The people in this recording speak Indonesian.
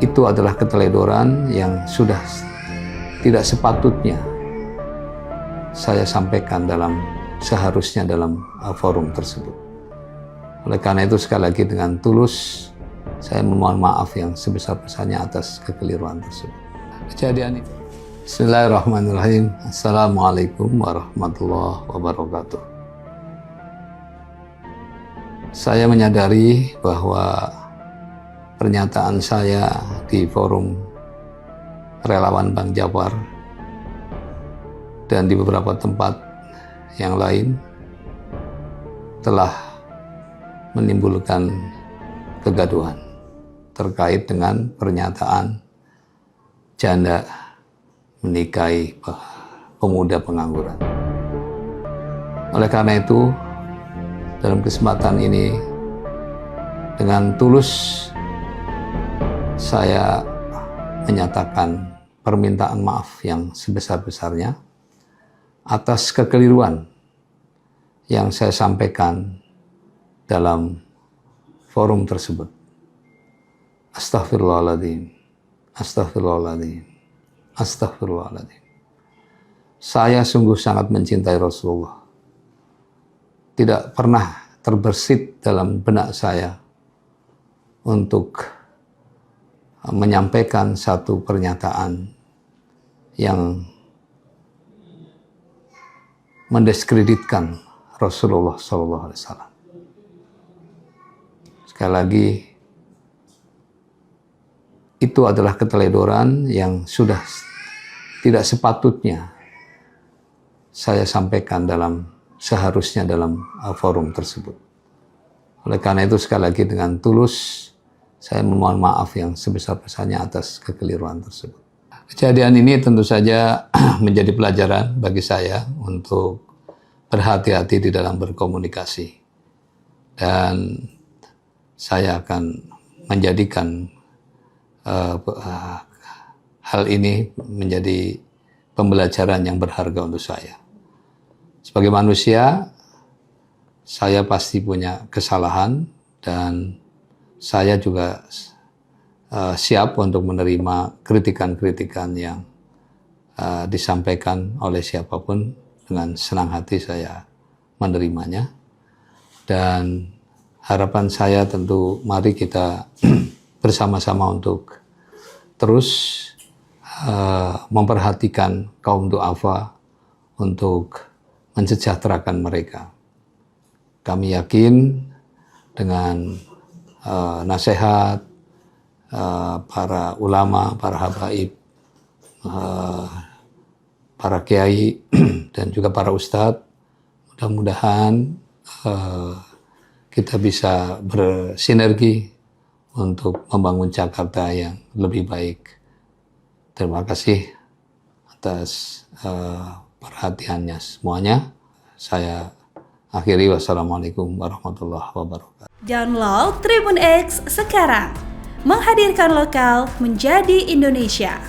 itu adalah keteledoran yang sudah tidak sepatutnya saya sampaikan seharusnya dalam forum tersebut. Oleh karena itu sekali lagi dengan tulus saya memohon maaf yang sebesar-besarnya atas kekeliruan tersebut. Kejadian itu. Bismillahirrahmanirrahim. Assalamualaikum warahmatullahi wabarakatuh. Saya menyadari bahwa pernyataan saya di forum relawan Bang Jafar dan di beberapa tempat yang lain telah menimbulkan kegaduhan terkait dengan pernyataan janda menikahi pemuda pengangguran. Oleh karena itu, dalam kesempatan ini dengan tulus saya menyatakan permintaan maaf yang sebesar-besarnya atas kekeliruan yang saya sampaikan dalam forum tersebut. Astaghfirullahaladzim, astaghfirullahaladzim, astaghfirullahaladzim. Saya sungguh sangat mencintai Rasulullah. Tidak pernah terbersit dalam benak saya untuk menyampaikan satu pernyataan yang mendiskreditkan Rasulullah SAW. Sekali lagi, itu adalah keteledoran yang sudah tidak sepatutnya saya sampaikan seharusnya dalam forum tersebut. Oleh karena itu sekali lagi dengan tulus saya memohon maaf yang sebesar-besarnya atas kekeliruan tersebut. Kejadian ini tentu saja menjadi pelajaran bagi saya untuk berhati-hati di dalam berkomunikasi. Dan saya akan menjadikan hal ini menjadi pembelajaran yang berharga untuk saya. Sebagai manusia, saya pasti punya kesalahan dan saya juga siap untuk menerima kritikan-kritikan yang disampaikan oleh siapapun. Dengan senang hati saya menerimanya. Dan harapan saya tentu mari kita bersama-sama untuk terus memperhatikan kaum du'afa untuk mensejahterakan mereka. Kami yakin dengan nasihat para ulama, para habaib, para kiai dan juga para ustadz, mudah-mudahan kita bisa bersinergi untuk membangun Jakarta yang lebih baik. Terima kasih atas perhatiannya semuanya. Saya akhiri, wassalamualaikum warahmatullahi wabarakatuh. Download Tribun X sekarang, menghadirkan lokal menjadi Indonesia.